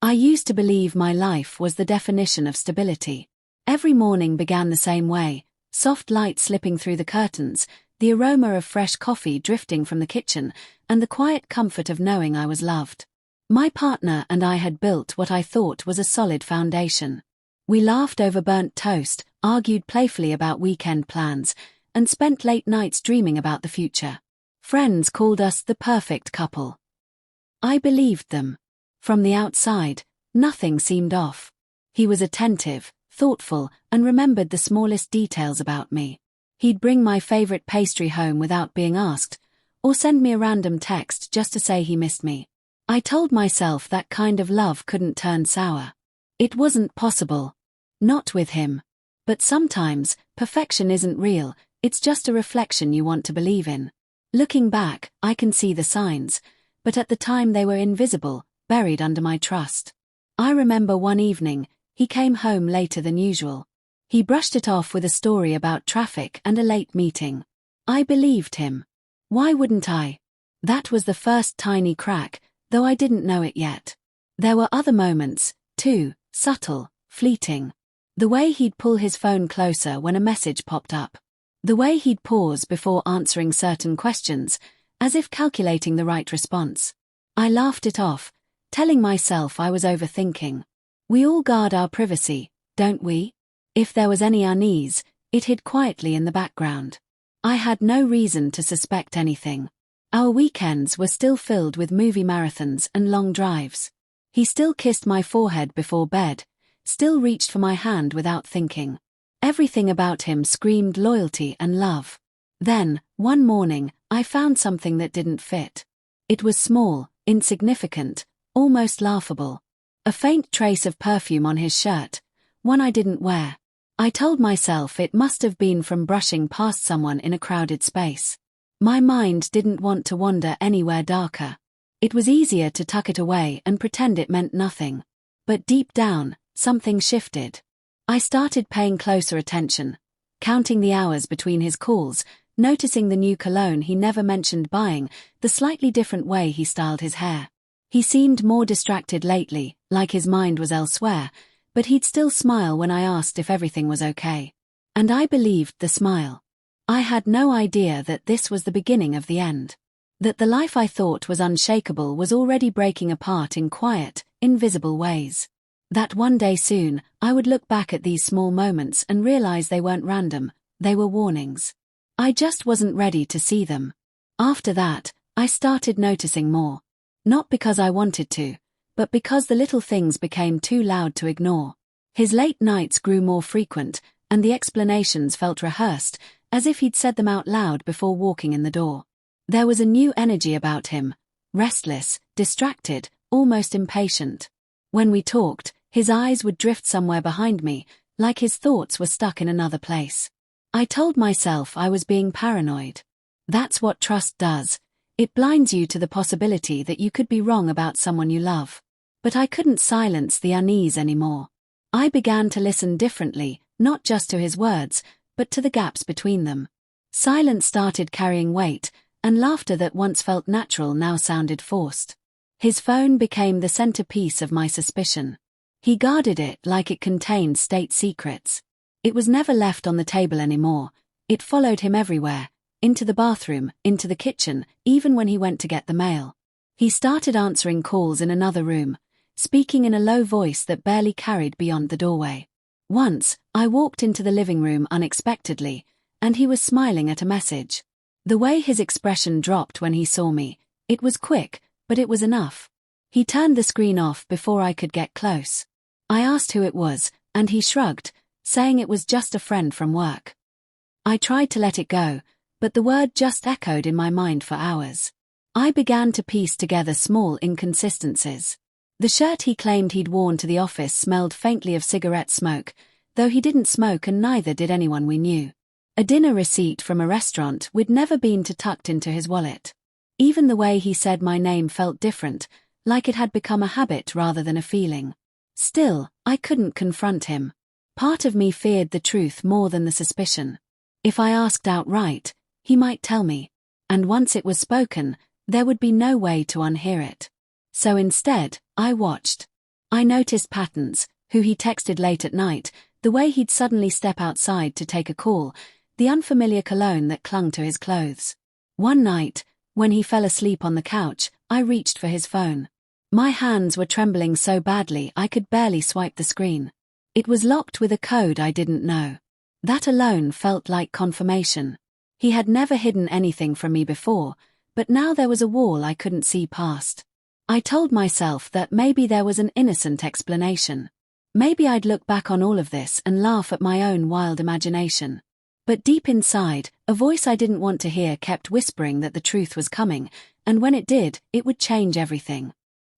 I used to believe my life was the definition of stability. Every morning began the same way, soft light slipping through the curtains, the aroma of fresh coffee drifting from the kitchen, and the quiet comfort of knowing I was loved. My partner and I had built what I thought was a solid foundation. We laughed over burnt toast, argued playfully about weekend plans, and spent late nights dreaming about the future. Friends called us the perfect couple. I believed them. From the outside, nothing seemed off. He was attentive, thoughtful, and remembered the smallest details about me. He'd bring my favorite pastry home without being asked, or send me a random text just to say he missed me. I told myself that kind of love couldn't turn sour. It wasn't possible. Not with him. But sometimes, perfection isn't real, it's just a reflection you want to believe in. Looking back, I can see the signs, but at the time they were invisible, buried under my trust. I remember one evening, he came home later than usual. He brushed it off with a story about traffic and a late meeting. I believed him. Why wouldn't I? That was the first tiny crack, though I didn't know it yet. There were other moments, too, subtle, fleeting. The way he'd pull his phone closer when a message popped up. The way he'd pause before answering certain questions, as if calculating the right response. I laughed it off, telling myself I was overthinking. We all guard our privacy, don't we? If there was any unease, it hid quietly in the background. I had no reason to suspect anything. Our weekends were still filled with movie marathons and long drives. He still kissed my forehead before bed, still reached for my hand without thinking. Everything about him screamed loyalty and love. Then, one morning, I found something that didn't fit. It was small, insignificant, almost laughable. A faint trace of perfume on his shirt, one I didn't wear. I told myself it must have been from brushing past someone in a crowded space. My mind didn't want to wander anywhere darker. It was easier to tuck it away and pretend it meant nothing. But deep down, something shifted. I started paying closer attention, counting the hours between his calls, noticing the new cologne he never mentioned buying, the slightly different way he styled his hair. He seemed more distracted lately, like his mind was elsewhere, but he'd still smile when I asked if everything was okay. And I believed the smile. I had no idea that this was the beginning of the end. That the life I thought was unshakable was already breaking apart in quiet, invisible ways. That one day soon, I would look back at these small moments and realize they weren't random, they were warnings. I just wasn't ready to see them. After that, I started noticing more. Not because I wanted to, but because the little things became too loud to ignore. His late nights grew more frequent, and the explanations felt rehearsed, as if he'd said them out loud before walking in the door. There was a new energy about him, restless, distracted, almost impatient. When we talked, his eyes would drift somewhere behind me, like his thoughts were stuck in another place. I told myself I was being paranoid. That's what trust does. It blinds you to the possibility that you could be wrong about someone you love. But I couldn't silence the unease anymore. I began to listen differently, not just to his words, but to the gaps between them. Silence started carrying weight, and laughter that once felt natural now sounded forced. His phone became the centerpiece of my suspicion. He guarded it like it contained state secrets. It was never left on the table anymore. It followed him everywhere, into the bathroom, into the kitchen, even when he went to get the mail. He started answering calls in another room, speaking in a low voice that barely carried beyond the doorway. Once, I walked into the living room unexpectedly, and he was smiling at a message. The way his expression dropped when he saw me, it was quick, but it was enough. He turned the screen off before I could get close. I asked who it was, and he shrugged, saying it was just a friend from work. I tried to let it go, but the word just echoed in my mind for hours. I began to piece together small inconsistencies. The shirt he claimed he'd worn to the office smelled faintly of cigarette smoke, though he didn't smoke and neither did anyone we knew. A dinner receipt from a restaurant we'd never been to tucked into his wallet. Even the way he said my name felt different, like it had become a habit rather than a feeling. Still, I couldn't confront him. Part of me feared the truth more than the suspicion. If I asked outright, he might tell me. And once it was spoken, there would be no way to unhear it. So instead, I watched. I noticed patterns: who he texted late at night, the way he'd suddenly step outside to take a call, the unfamiliar cologne that clung to his clothes. One night, when he fell asleep on the couch, I reached for his phone. My hands were trembling so badly I could barely swipe the screen. It was locked with a code I didn't know. That alone felt like confirmation. He had never hidden anything from me before, but now there was a wall I couldn't see past. I told myself that maybe there was an innocent explanation. Maybe I'd look back on all of this and laugh at my own wild imagination. But deep inside, a voice I didn't want to hear kept whispering that the truth was coming, and when it did, it would change everything.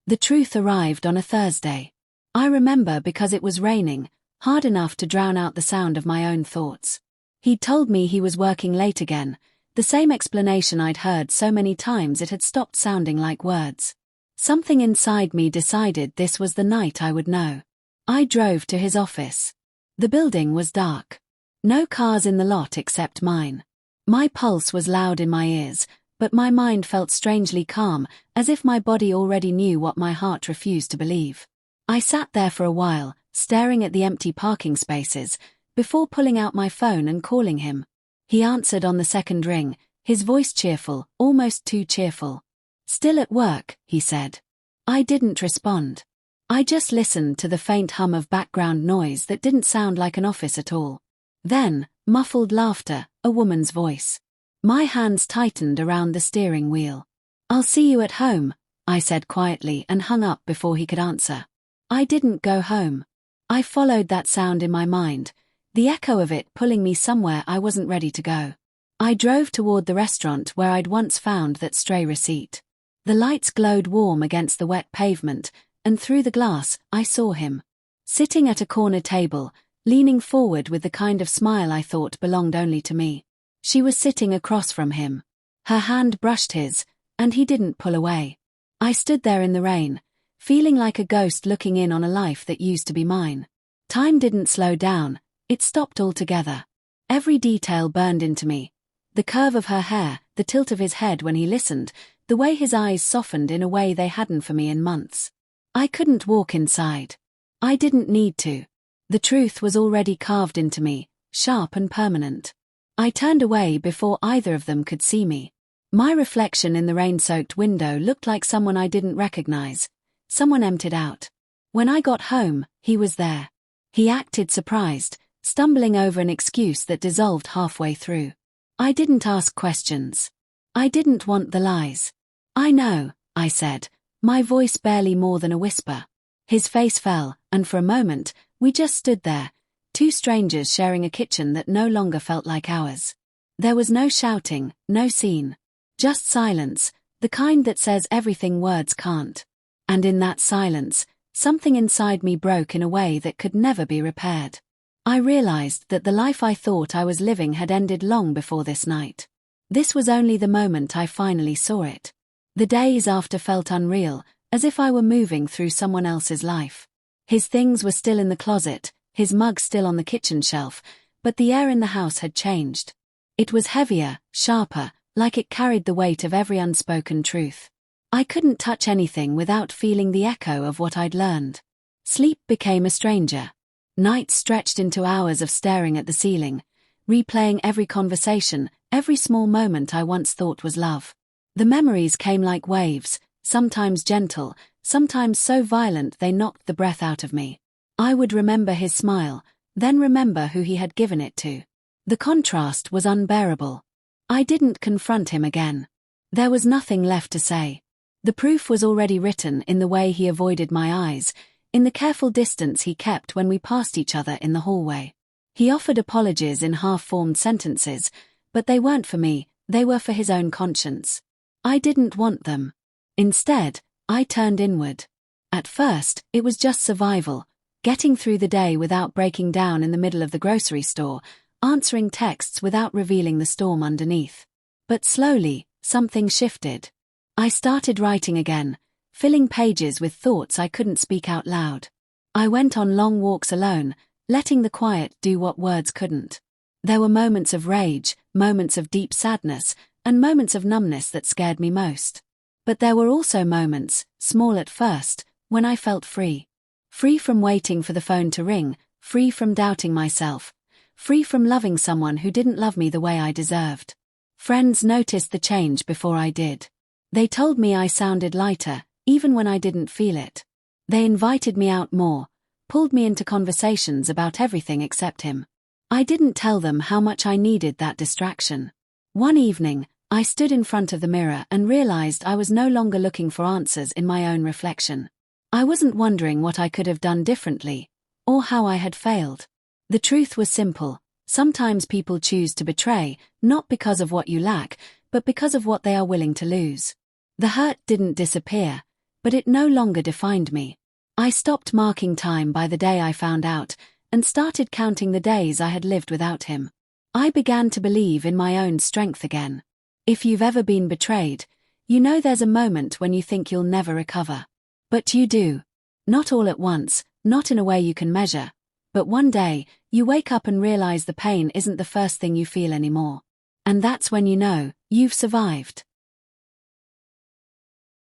The truth arrived on a Thursday. I remember because it was raining, hard enough to drown out the sound of my own thoughts. He'd told me he was working late again, the same explanation I'd heard so many times it had stopped sounding like words. Something inside me decided this was the night I would know. I drove to his office. The building was dark. No cars in the lot except mine. My pulse was loud in my ears, but my mind felt strangely calm, as if my body already knew what my heart refused to believe. I sat there for a while, staring at the empty parking spaces, before pulling out my phone and calling him. He answered on the second ring, his voice cheerful, almost too cheerful. "Still at work," he said. I didn't respond. I just listened to the faint hum of background noise that didn't sound like an office at all. Then, muffled laughter, a woman's voice. My hands tightened around the steering wheel. "I'll see you at home," I said quietly and hung up before he could answer. I didn't go home. I followed that sound in my mind, the echo of it pulling me somewhere I wasn't ready to go. I drove toward the restaurant where I'd once found that stray receipt. The lights glowed warm against the wet pavement, and through the glass, I saw him. Sitting at a corner table, leaning forward with the kind of smile I thought belonged only to me. She was sitting across from him. Her hand brushed his, and he didn't pull away. I stood there in the rain, feeling like a ghost looking in on a life that used to be mine. Time didn't slow down, it stopped altogether. Every detail burned into me. The curve of her hair, the tilt of his head when he listened, the way his eyes softened in a way they hadn't for me in months. I couldn't walk inside. I didn't need to. The truth was already carved into me, sharp and permanent. I turned away before either of them could see me. My reflection in the rain-soaked window looked like someone I didn't recognize, someone emptied out. When I got home, he was there. He acted surprised, stumbling over an excuse that dissolved halfway through. I didn't ask questions. I didn't want the lies. "I know," I said, my voice barely more than a whisper. His face fell, and for a moment, we just stood there, two strangers sharing a kitchen that no longer felt like ours. There was no shouting, no scene. Just silence, the kind that says everything words can't. And in that silence, something inside me broke in a way that could never be repaired. I realized that the life I thought I was living had ended long before this night. This was only the moment I finally saw it. The days after felt unreal, as if I were moving through someone else's life. His things were still in the closet, his mug still on the kitchen shelf, but the air in the house had changed. It was heavier, sharper, like it carried the weight of every unspoken truth. I couldn't touch anything without feeling the echo of what I'd learned. Sleep became a stranger. Nights stretched into hours of staring at the ceiling, replaying every conversation, every small moment I once thought was love. The memories came like waves, sometimes gentle, sometimes so violent they knocked the breath out of me. I would remember his smile, then remember who he had given it to. The contrast was unbearable. I didn't confront him again. There was nothing left to say. The proof was already written in the way he avoided my eyes, in the careful distance he kept when we passed each other in the hallway. He offered apologies in half-formed sentences, but they weren't for me, they were for his own conscience. I didn't want them. Instead, I turned inward. At first, it was just survival, getting through the day without breaking down in the middle of the grocery store, answering texts without revealing the storm underneath. But slowly, something shifted. I started writing again, filling pages with thoughts I couldn't speak out loud. I went on long walks alone, letting the quiet do what words couldn't. There were moments of rage, moments of deep sadness, and moments of numbness that scared me most. But there were also moments, small at first, when I felt free. Free from waiting for the phone to ring, free from doubting myself, free from loving someone who didn't love me the way I deserved. Friends noticed the change before I did. They told me I sounded lighter, even when I didn't feel it. They invited me out more, pulled me into conversations about everything except him. I didn't tell them how much I needed that distraction. One evening, I stood in front of the mirror and realized I was no longer looking for answers in my own reflection. I wasn't wondering what I could have done differently, or how I had failed. The truth was simple. Sometimes people choose to betray, not because of what you lack, but because of what they are willing to lose. The hurt didn't disappear, but it no longer defined me. I stopped marking time by the day I found out, and started counting the days I had lived without him. I began to believe in my own strength again. If you've ever been betrayed, you know there's a moment when you think you'll never recover. But you do. Not all at once, not in a way you can measure. But one day, you wake up and realize the pain isn't the first thing you feel anymore. And that's when you know, you've survived.